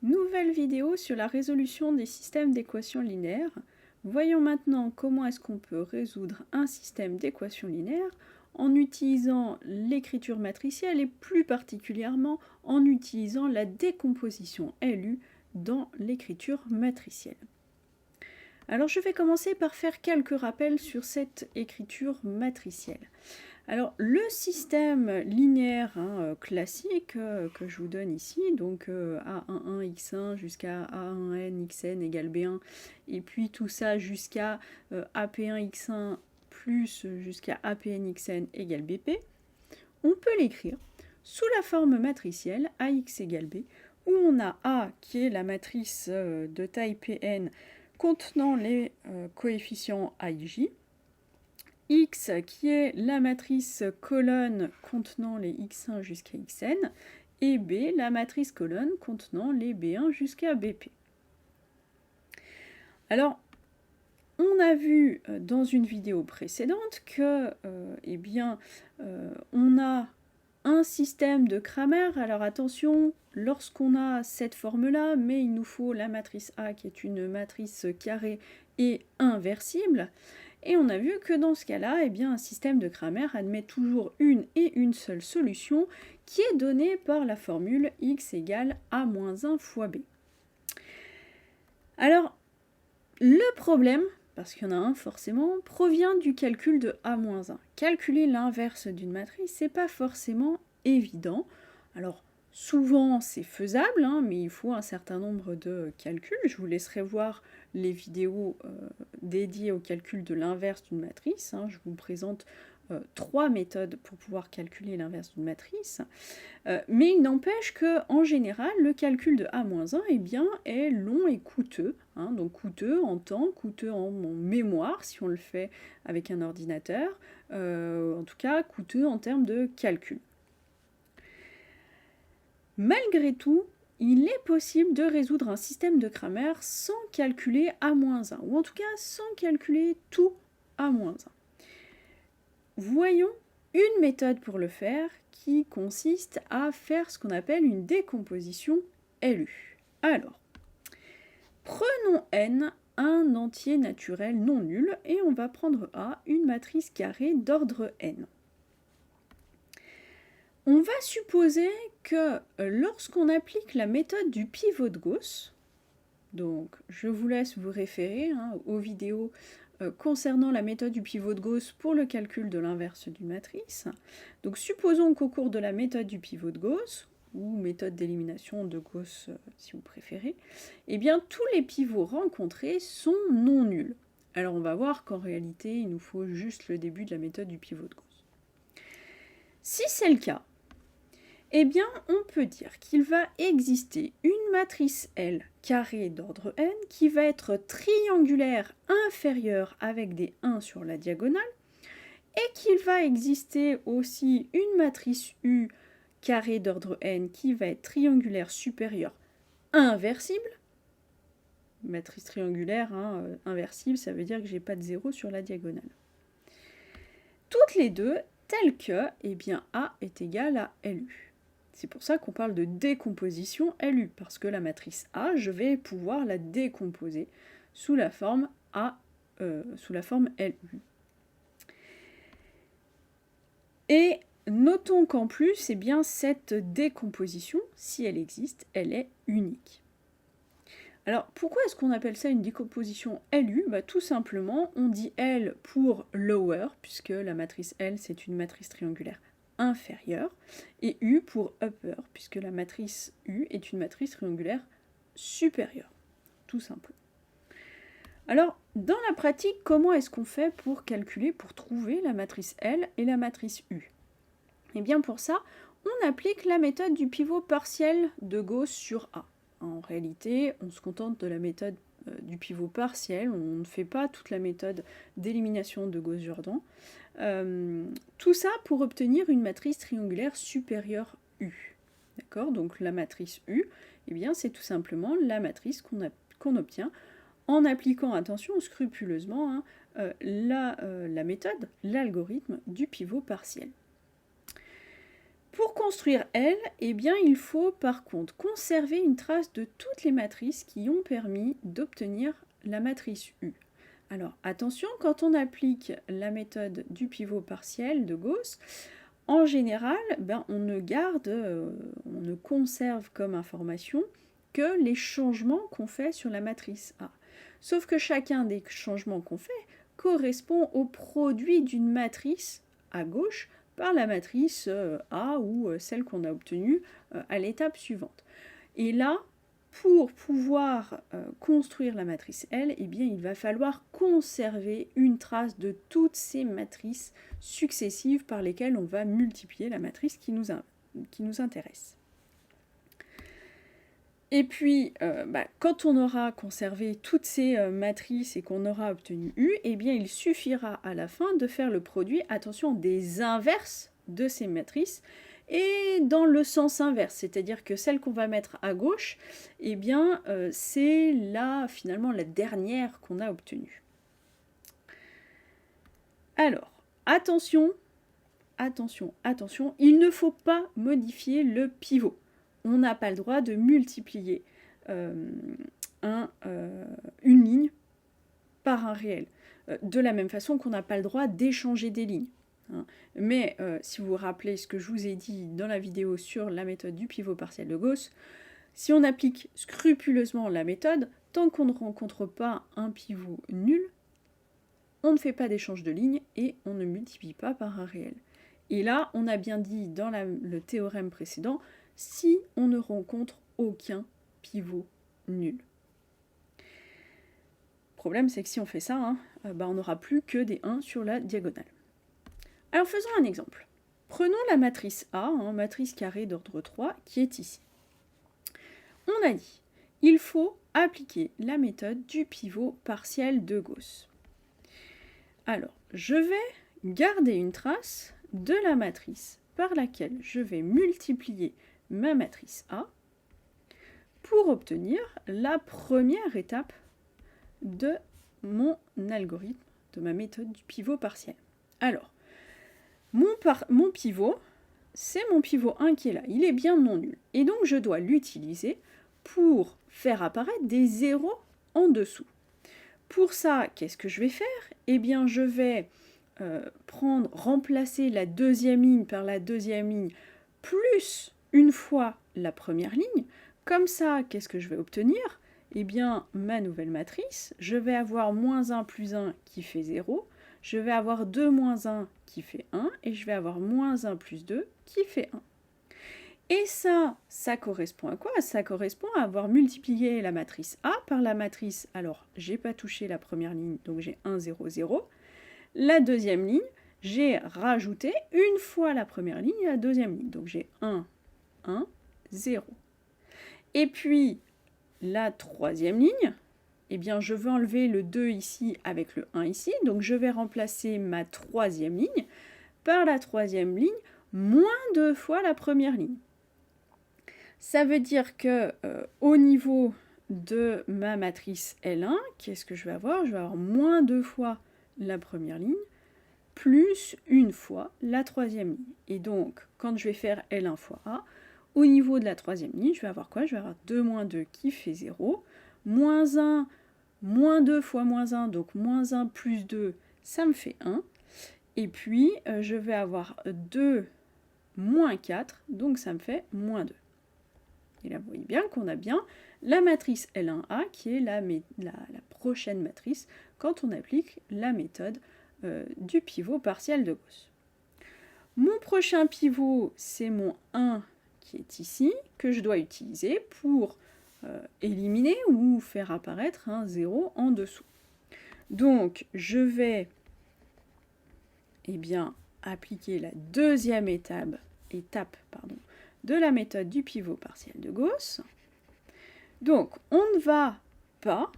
Nouvelle vidéo sur la résolution des systèmes d'équations linéaires. Voyons maintenant comment est-ce qu'on peut résoudre un système d'équations linéaires en utilisant l'écriture matricielle et plus particulièrement en utilisant la décomposition LU dans l'écriture matricielle. Alors je vais commencer par faire quelques rappels sur cette écriture matricielle. Alors le système linéaire classique que je vous donne ici, donc A11 x1 jusqu'à A1n xn égale B1, et puis tout ça jusqu'à AP1 x1 plus jusqu'à APN xn égale BP, on peut l'écrire sous la forme matricielle AX égale B, où on a A qui est la matrice de taille Pn contenant les coefficients A et J, X qui est la matrice colonne contenant les x1 jusqu'à xn, et B la matrice colonne contenant les B1 jusqu'à BP. Alors, on a vu dans une vidéo précédente que, on a un système de Cramer. Alors attention, lorsqu'on a cette forme-là, mais il nous faut la matrice A qui est une matrice carrée et inversible. Et on a vu que dans ce cas-là, un système de Cramer admet toujours une et une seule solution qui est donnée par la formule x égale a-1 fois b. Alors, le problème, parce qu'il y en a un forcément, provient du calcul de a-1. Calculer l'inverse d'une matrice, c'est pas forcément évident. Alors, souvent c'est faisable, mais il faut un certain nombre de calculs. Je vous laisserai voir les vidéos dédiées au calcul de l'inverse d'une matrice. Je vous présente 3 méthodes pour pouvoir calculer l'inverse d'une matrice. Mais il n'empêche qu'en général, le calcul de A-1 est long et coûteux. Donc coûteux en temps, coûteux en mémoire, si on le fait avec un ordinateur. En tout cas, coûteux en termes de calcul. Malgré tout, il est possible de résoudre un système de Cramer sans calculer A-1, ou en tout cas sans calculer tout A-1. Voyons une méthode pour le faire qui consiste à faire ce qu'on appelle une décomposition LU. Alors, prenons N un entier naturel non nul et on va prendre A une matrice carrée d'ordre N. On va supposer que lorsqu'on applique la méthode du pivot de Gauss, donc je vous laisse vous référer aux vidéos concernant la méthode du pivot de Gauss pour le calcul de l'inverse d'une matrice. Donc supposons qu'au cours de la méthode du pivot de Gauss, ou méthode d'élimination de Gauss si vous préférez, tous les pivots rencontrés sont non nuls. Alors on va voir qu'en réalité il nous faut juste le début de la méthode du pivot de Gauss. Si c'est le cas, on peut dire qu'il va exister une matrice L carrée d'ordre n qui va être triangulaire inférieure avec des 1 sur la diagonale et qu'il va exister aussi une matrice U carrée d'ordre n qui va être triangulaire supérieure inversible. Matrice triangulaire inversible, ça veut dire que j'ai pas de 0 sur la diagonale. Toutes les deux telles que A est égal à LU. C'est pour ça qu'on parle de décomposition LU, parce que la matrice A, je vais pouvoir la décomposer sous la forme LU. Et notons qu'en plus, cette décomposition, si elle existe, elle est unique. Alors, pourquoi est-ce qu'on appelle ça une décomposition LU ? Tout simplement, on dit L pour lower, puisque la matrice L, c'est une matrice triangulaire inférieure, et U pour upper, puisque la matrice U est une matrice triangulaire supérieure, tout simplement. Alors, dans la pratique, comment est-ce qu'on fait pour calculer, pour trouver la matrice L et la matrice U ? Pour ça, on applique la méthode du pivot partiel de Gauss sur A. En réalité, on se contente de la méthode du pivot partiel, on ne fait pas toute la méthode d'élimination de Gauss-Jordan. Tout ça pour obtenir une matrice triangulaire supérieure U. D'accord ? Donc la matrice U, c'est tout simplement la matrice qu'on obtient en appliquant, attention, scrupuleusement, la méthode, l'algorithme du pivot partiel. Pour construire L, eh bien, il faut par contre conserver une trace de toutes les matrices qui ont permis d'obtenir la matrice U. Alors attention, quand on applique la méthode du pivot partiel de Gauss, en général, on ne conserve comme information que les changements qu'on fait sur la matrice A. Sauf que chacun des changements qu'on fait correspond au produit d'une matrice à gauche par la matrice A ou celle qu'on a obtenue à l'étape suivante. Et là, pour pouvoir construire la matrice L, eh bien, il va falloir conserver une trace de toutes ces matrices successives par lesquelles on va multiplier la matrice qui nous intéresse. Et puis, quand on aura conservé toutes ces matrices et qu'on aura obtenu U, eh bien, il suffira à la fin de faire le produit, attention, des inverses de ces matrices, et dans le sens inverse, c'est-à-dire que celle qu'on va mettre à gauche, eh bien, c'est finalement la dernière qu'on a obtenue. Alors, attention, il ne faut pas modifier le pivot. On n'a pas le droit de multiplier une ligne par un réel. De la même façon qu'on n'a pas le droit d'échanger des lignes. Mais si vous vous rappelez ce que je vous ai dit dans la vidéo sur la méthode du pivot partiel de Gauss, si on applique scrupuleusement la méthode, tant qu'on ne rencontre pas un pivot nul, on ne fait pas d'échange de lignes et on ne multiplie pas par un réel. Et là, on a bien dit dans le théorème précédent, si on ne rencontre aucun pivot nul. Le problème, c'est que si on fait ça, on n'aura plus que des 1 sur la diagonale. Alors faisons un exemple. Prenons la matrice A, matrice carrée d'ordre 3, qui est ici. On a dit, il faut appliquer la méthode du pivot partiel de Gauss. Alors, je vais garder une trace de la matrice par laquelle je vais multiplier ma matrice A pour obtenir la première étape de mon algorithme, de ma méthode du pivot partiel. Alors, mon pivot, c'est mon pivot 1 qui est là, il est bien non nul. Et donc je dois l'utiliser pour faire apparaître des zéros en dessous. Pour ça, qu'est-ce que je vais faire? Eh bien, je vais remplacer la deuxième ligne par la deuxième ligne plus une fois la première ligne. Comme ça, qu'est-ce que je vais obtenir? Eh bien, ma nouvelle matrice, je vais avoir moins 1 plus 1 qui fait 0, je vais avoir 2 moins 1 qui fait 1, et je vais avoir moins 1 plus 2 qui fait 1. Et ça correspond à quoi? Ça correspond à avoir multiplié la matrice A par la matrice, alors j'ai pas touché la première ligne, donc j'ai 1, 0, 0. La deuxième ligne, j'ai rajouté une fois la première ligne et la deuxième ligne, donc j'ai 1, 1, 0. Et puis, la troisième ligne, eh bien, je veux enlever le 2 ici avec le 1 ici, donc je vais remplacer ma troisième ligne par la troisième ligne moins 2 fois la première ligne. Ça veut dire que au niveau de ma matrice L1, qu'est-ce que je vais avoir? Je vais avoir moins 2 fois la première ligne plus une fois la troisième ligne. Et donc, quand je vais faire L1 fois A, au niveau de la troisième ligne, je vais avoir quoi? Je vais avoir 2 moins 2 qui fait 0, moins 1, moins 2 fois moins 1, donc moins 1 plus 2, ça me fait 1. Et puis, je vais avoir 2 moins 4, donc ça me fait moins 2. Et là, vous voyez bien qu'on a bien la matrice L1A qui est la prochaine matrice quand on applique la méthode du pivot partiel de Gauss. Mon prochain pivot, c'est mon 1 qui est ici, que je dois utiliser pour éliminer ou faire apparaître un 0 en dessous. Donc, je vais appliquer la deuxième étape de la méthode du pivot partiel de Gauss. Donc, on ne va pas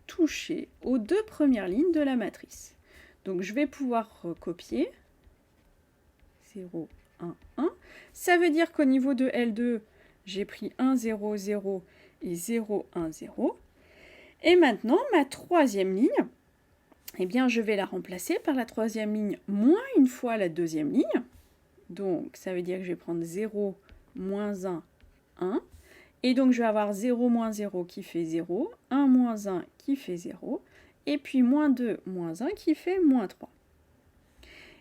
toucher aux deux premières lignes de la matrice. Donc, je vais pouvoir recopier 0, 1, 1. Ça veut dire qu'au niveau de L2, j'ai pris 1, 0, 0 et 0, 1, 0. Et maintenant, ma troisième ligne, eh bien, je vais la remplacer par la troisième ligne moins une fois la deuxième ligne. Donc, ça veut dire que je vais prendre 0, moins 1, 1. Et donc, je vais avoir 0 moins 0 qui fait 0, 1 moins 1 qui fait 0, et puis moins 2 moins 1 qui fait moins 3.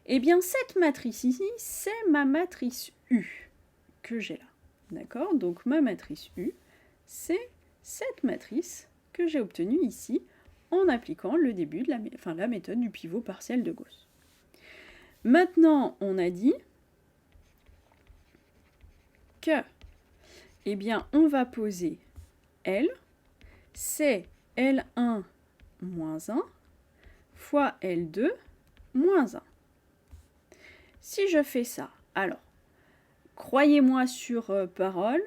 Eh bien, cette matrice ici, c'est ma matrice U que j'ai là. D'accord? Donc, ma matrice U, c'est cette matrice que j'ai obtenue ici en appliquant le début de la méthode du pivot partiel de Gauss. Maintenant, on a dit que, eh bien, on va poser L, c'est L1 moins 1 fois L2 moins 1. Si je fais ça, alors, croyez-moi sur parole,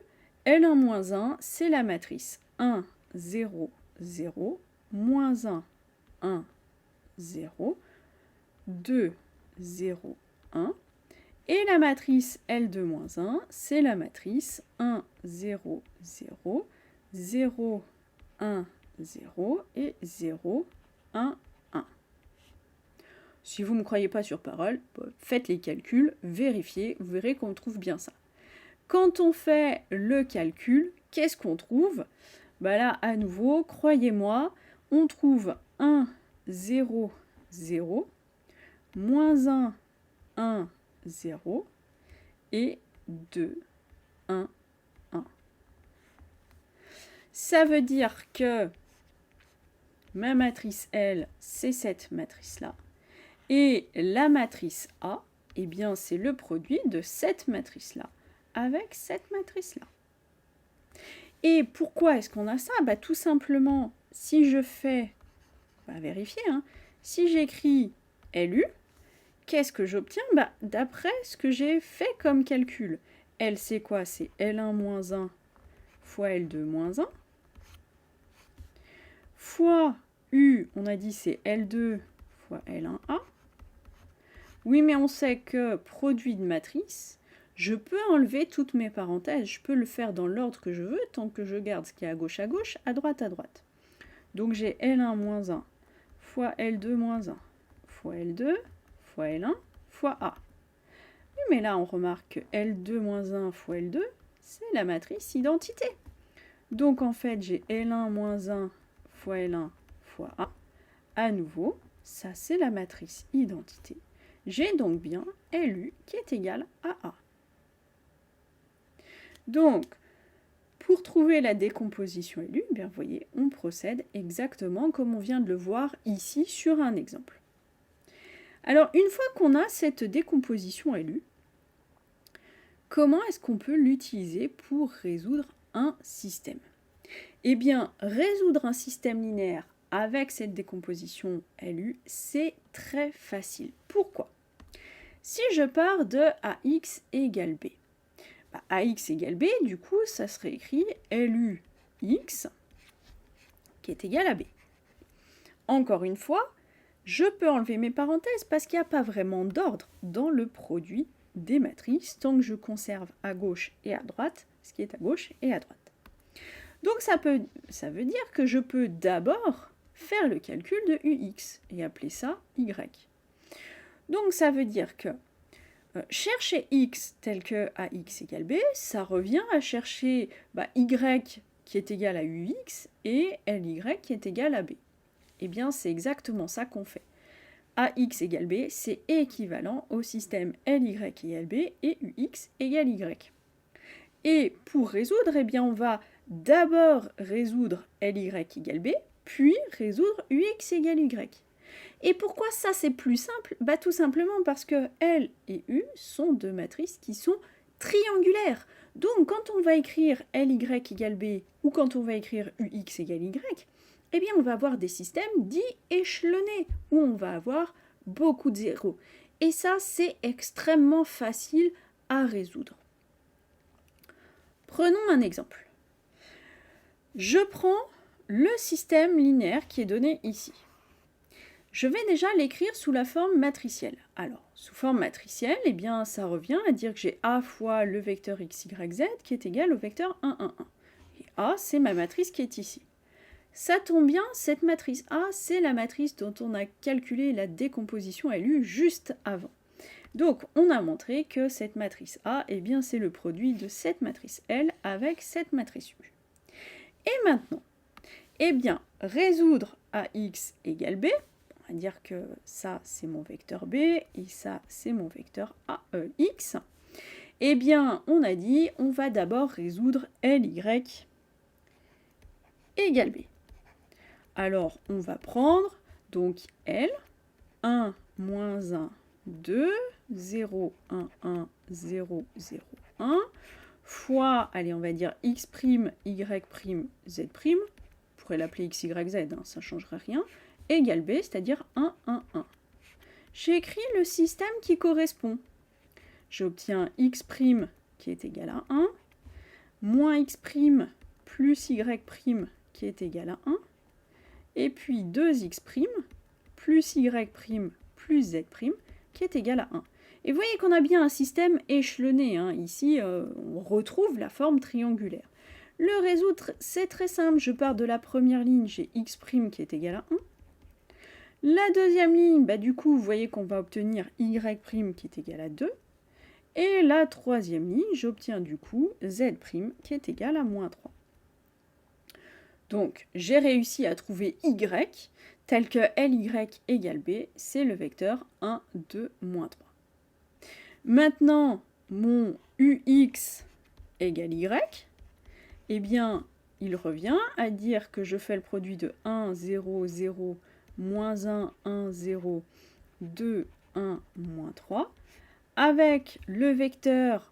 L1 moins 1, c'est la matrice 1, 0, 0, moins 1, 1, 0, 2, 0, 1. Et la matrice L2 moins 1, c'est la matrice 1, 0, 0, 0, 1, 0 et 0, 1, 1. Si vous ne me croyez pas sur parole, faites les calculs, vérifiez, vous verrez qu'on trouve bien ça. Quand on fait le calcul, qu'est-ce qu'on trouve? Bah là, à nouveau, croyez-moi, on trouve 1, 0, 0, moins 1, 1, 0, et 2, 1, 1. Ça veut dire que ma matrice L, c'est cette matrice-là. Et la matrice A, eh bien, c'est le produit de cette matrice-là avec cette matrice-là. Et pourquoi est-ce qu'on a ça? Bah, tout simplement, si je fais, on va vérifier, hein, si j'écris LU, qu'est-ce que j'obtiens? Bah, d'après ce que j'ai fait comme calcul. L, c'est quoi? C'est L1 moins 1 fois L2 moins 1 fois U, on a dit c'est L2 fois L1A. Oui, mais on sait que produit de matrice, je peux enlever toutes mes parenthèses. Je peux le faire dans l'ordre que je veux, tant que je garde ce qui est à gauche, à droite, à droite. Donc j'ai L1 moins 1 fois L2 moins 1 fois L2 fois L1 fois A. Oui, mais là, on remarque que L2 moins 1 fois L2, c'est la matrice identité. Donc en fait, j'ai L1 moins 1 fois L1 fois A. À nouveau, ça c'est la matrice identité. J'ai donc bien LU qui est égal à A. Donc, pour trouver la décomposition LU, bien, vous voyez, on procède exactement comme on vient de le voir ici sur un exemple. Alors, une fois qu'on a cette décomposition LU, comment est-ce qu'on peut l'utiliser pour résoudre un système? Eh bien, résoudre un système linéaire avec cette décomposition LU, c'est très facile. Pourquoi? Si je pars de AX égale B, AX égale B, du coup, ça serait écrit LUX qui est égal à B. Encore une fois, je peux enlever mes parenthèses parce qu'il n'y a pas vraiment d'ordre dans le produit des matrices tant que je conserve à gauche et à droite ce qui est à gauche et à droite. Donc ça veut dire que je peux d'abord faire le calcul de UX et appeler ça Y. Donc ça veut dire que chercher X tel que AX égale B, ça revient à chercher Y qui est égal à UX et LY qui est égal à B. Eh bien c'est exactement ça qu'on fait. AX égale B, c'est équivalent au système LY égale B et UX égale Y. Et pour résoudre, eh bien on va d'abord résoudre LY égale B, puis résoudre UX égale Y. Et pourquoi ça c'est plus simple? Tout simplement parce que L et U sont deux matrices qui sont triangulaires. Donc quand on va écrire LY égale B ou quand on va écrire UX égale Y, eh bien on va avoir des systèmes dits échelonnés, où on va avoir beaucoup de zéros. Et ça c'est extrêmement facile à résoudre. Prenons un exemple. Je prends le système linéaire qui est donné ici. Je vais déjà l'écrire sous la forme matricielle. Alors, sous forme matricielle, eh bien, ça revient à dire que j'ai A fois le vecteur x, y, z qui est égal au vecteur 1, 1, 1. Et A, c'est ma matrice qui est ici. Ça tombe bien, cette matrice A, c'est la matrice dont on a calculé la décomposition LU juste avant. Donc, on a montré que cette matrice A, eh bien, c'est le produit de cette matrice L avec cette matrice U. Et maintenant, eh bien, résoudre AX égale B, on va dire que ça, c'est mon vecteur B, et ça, c'est mon vecteur AEX. Eh bien, on a dit, on va d'abord résoudre LY égale B. Alors, on va prendre, donc, L, 1, moins 1, 2, 0, 1, 1, 0, 0, 1, fois, allez, on va dire x', y', z', on pourrait l'appeler x, y, z, hein, ça ne changerait rien, égale b, c'est-à-dire 1, 1, 1. J'ai écrit le système qui correspond. J'obtiens x' qui est égal à 1, moins x' plus y' qui est égal à 1, et puis 2x' plus y' plus z' qui est égal à 1. Et vous voyez qu'on a bien un système échelonné. Hein. Ici, on retrouve la forme triangulaire. Le résoudre, c'est très simple. Je pars de la première ligne, j'ai x' qui est égal à 1. La deuxième ligne, bah, du coup, vous voyez qu'on va obtenir y' qui est égal à 2. Et la troisième ligne, j'obtiens du coup z' qui est égal à moins 3. Donc, j'ai réussi à trouver y tel que ly égale b, c'est le vecteur 1, 2, moins 3. Maintenant, mon ux égale y, eh bien, il revient à dire que je fais le produit de 1, 0, 0, moins 1, 1, 0, 2, 1, moins 3, avec le vecteur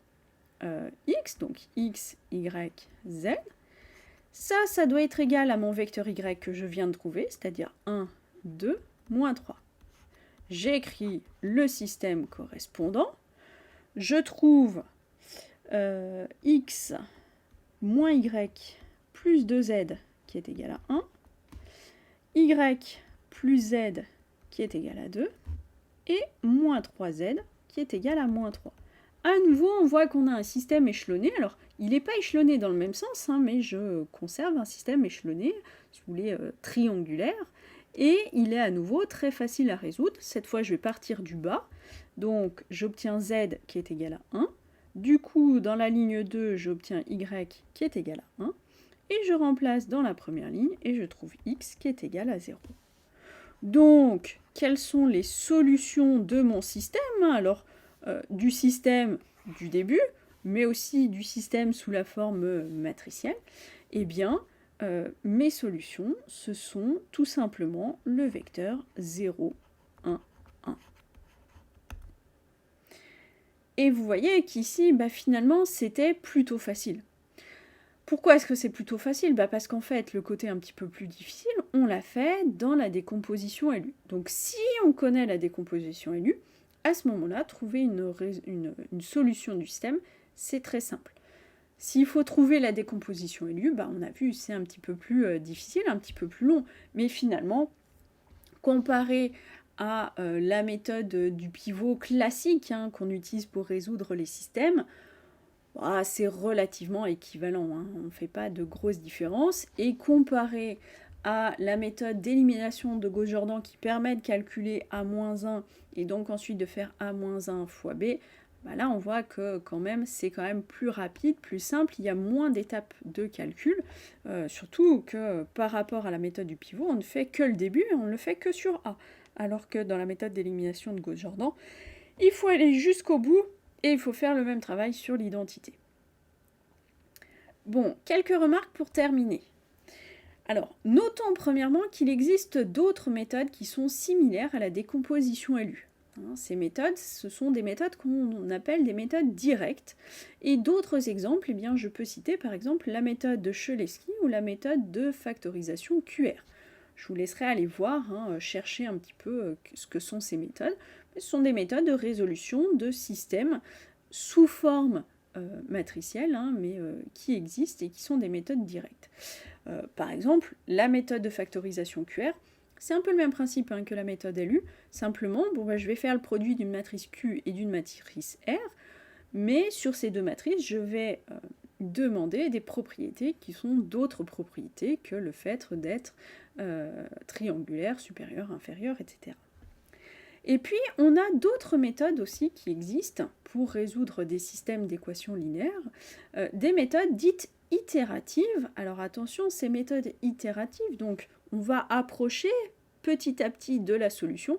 x, donc x, y, z. Ça doit être égal à mon vecteur y que je viens de trouver, c'est-à-dire 1, 2, moins 3. J'écris le système correspondant. Je trouve x moins y plus 2z qui est égal à 1, y plus z qui est égal à 2, et moins 3z qui est égal à moins 3. À nouveau, on voit qu'on a un système échelonné. Alors, il n'est pas échelonné dans le même sens, hein, mais je conserve un système échelonné, si vous voulez, triangulaire, et il est à nouveau très facile à résoudre. Cette fois, je vais partir du bas. Donc, j'obtiens z qui est égal à 1. Du coup, dans la ligne 2, j'obtiens y qui est égal à 1. Et je remplace dans la première ligne et je trouve x qui est égal à 0. Donc, quelles sont les solutions de mon système? Alors, du système du début, mais aussi du système sous la forme matricielle. Eh bien, mes solutions, ce sont tout simplement le vecteur 0, 1, 1. Et vous voyez qu'ici, bah, finalement, c'était plutôt facile. Pourquoi est-ce que c'est plutôt facile? Bah parce qu'en fait, le côté un petit peu plus difficile, on l'a fait dans la décomposition élue. Donc si on connaît la décomposition élue, à ce moment-là, trouver une solution du système, c'est très simple. S'il faut trouver la décomposition élue, bah on a vu, c'est un petit peu plus difficile, un petit peu plus long. Mais finalement, comparé à la méthode du pivot classique hein, qu'on utilise pour résoudre les systèmes, c'est relativement équivalent, hein. On ne fait pas de grosses différences. Et comparé à la méthode d'élimination de Gauss-Jordan qui permet de calculer A-1 et donc ensuite de faire A-1 fois B, bah là on voit que quand même c'est quand même plus rapide, plus simple, il y a moins d'étapes de calcul, surtout que par rapport à la méthode du pivot, on ne fait que le début, on ne le fait que sur A. Alors que dans la méthode d'élimination de Gauss-Jordan, il faut aller jusqu'au bout et il faut faire le même travail sur l'identité. Bon, quelques remarques pour terminer. Alors, notons premièrement qu'il existe d'autres méthodes qui sont similaires à la décomposition élue. Ces méthodes, ce sont des méthodes qu'on appelle des méthodes directes. Et d'autres exemples, eh bien, je peux citer par exemple la méthode de Cholesky ou la méthode de factorisation QR. Je vous laisserai aller voir, chercher un petit peu ce que sont ces méthodes. Ce sont des méthodes de résolution de systèmes sous forme matricielle, mais qui existent et qui sont des méthodes directes. Par exemple, la méthode de factorisation QR, c'est un peu le même principe que la méthode LU, simplement, je vais faire le produit d'une matrice Q et d'une matrice R, mais sur ces deux matrices, je vais demander des propriétés qui sont d'autres propriétés que le fait d'être triangulaire, supérieur, inférieur, etc. Et puis, on a d'autres méthodes aussi qui existent pour résoudre des systèmes d'équations linéaires, des méthodes dites itératives. Alors attention, ces méthodes itératives, donc on va approcher petit à petit de la solution.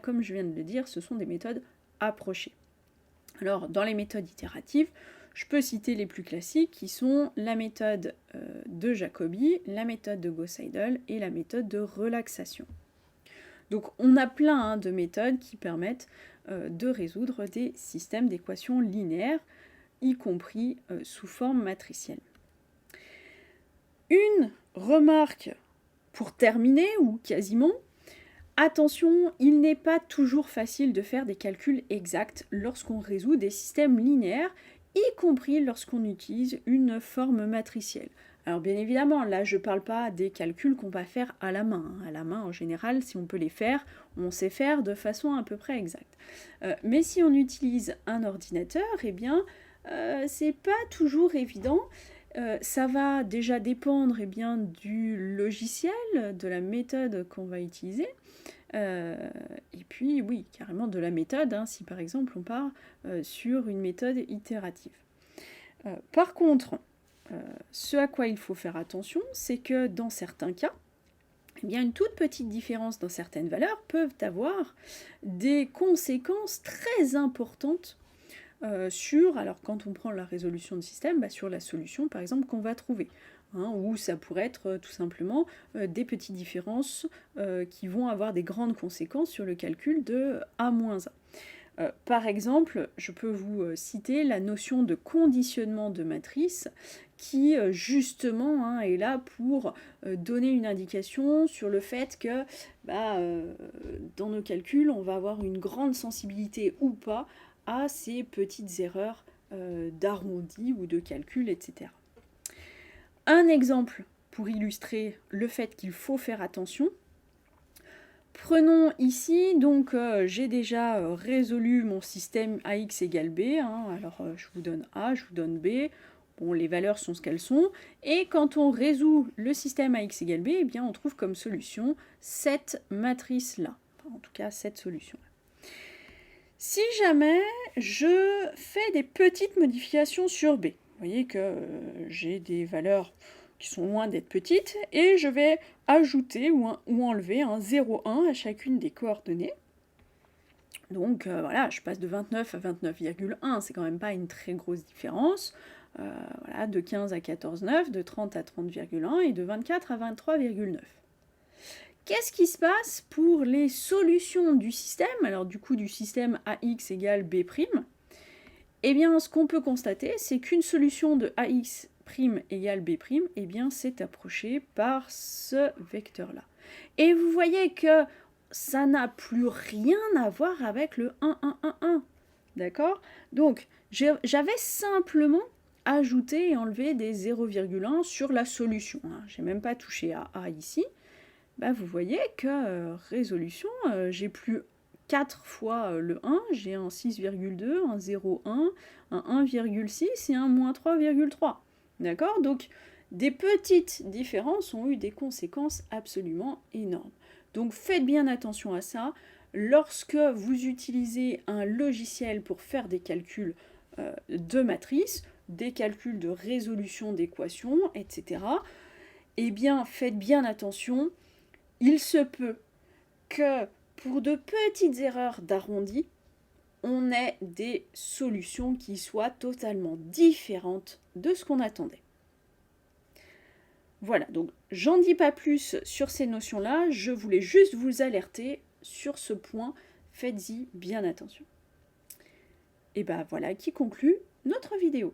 Comme je viens de le dire, ce sont des méthodes approchées. Alors, dans les méthodes itératives, je peux citer les plus classiques qui sont la méthode de Jacobi, la méthode de Gauss-Seidel et la méthode de relaxation. Donc on a plein de méthodes qui permettent de résoudre des systèmes d'équations linéaires, y compris sous forme matricielle. Une remarque pour terminer, ou quasiment, attention, il n'est pas toujours facile de faire des calculs exacts lorsqu'on résout des systèmes linéaires, y compris lorsqu'on utilise une forme matricielle. Alors bien évidemment, là je ne parle pas des calculs qu'on va faire à la main. À la main, en général, si on peut les faire, on sait faire de façon à peu près exacte. Mais si on utilise un ordinateur, eh bien, c'est pas toujours évident. Ça va déjà dépendre du logiciel, de la méthode qu'on va utiliser. Et puis, oui, carrément de la méthode, si par exemple on part sur une méthode itérative. Par contre, ce à quoi il faut faire attention, c'est que dans certains cas, une toute petite différence dans certaines valeurs peuvent avoir des conséquences très importantes alors quand on prend la résolution de système, sur la solution par exemple qu'on va trouver. Ou ça pourrait être tout simplement des petites différences qui vont avoir des grandes conséquences sur le calcul de A-1. Par exemple, je peux vous citer la notion de conditionnement de matrice qui justement est là pour donner une indication sur le fait que dans nos calculs, on va avoir une grande sensibilité ou pas à ces petites erreurs d'arrondi ou de calcul, etc. Un exemple pour illustrer le fait qu'il faut faire attention. Prenons ici, donc j'ai déjà résolu mon système AX égale B, alors je vous donne A, je vous donne B, bon les valeurs sont ce qu'elles sont, et quand on résout le système AX égale B, on trouve comme solution cette matrice-là, en tout cas cette solution-là. Si jamais je fais des petites modifications sur B, vous voyez que j'ai des valeurs qui sont loin d'être petites, et je vais ajouter ou enlever un 0,1 à chacune des coordonnées. Donc voilà, je passe de 29 à 29,1, c'est quand même pas une très grosse différence. Voilà, de 15 à 14,9, de 30 à 30,1 et de 24 à 23,9. Qu'est-ce qui se passe pour les solutions du système? Alors du coup du système AX égale B'. Ce qu'on peut constater, c'est qu'une solution de AX' égale B', c'est approché par ce vecteur-là. Et vous voyez que ça n'a plus rien à voir avec le 1, 1, 1, 1. D'accord? Donc, j'avais simplement ajouté et enlevé des 0,1 sur la solution. Je n'ai même pas touché à A ici. Vous voyez que résolution, j'ai plus 4 fois le 1, j'ai un 6,2, un 0,1, un 1,6 et un moins 3,3. D'accord? Donc, des petites différences ont eu des conséquences absolument énormes. Donc, faites bien attention à ça. Lorsque vous utilisez un logiciel pour faire des calculs de matrices, des calculs de résolution d'équations, etc., faites bien attention. Il se peut que pour de petites erreurs d'arrondi, on ait des solutions qui soient totalement différentes de ce qu'on attendait. Voilà, donc j'en dis pas plus sur ces notions-là, je voulais juste vous alerter sur ce point, faites-y bien attention. Et voilà qui conclut notre vidéo.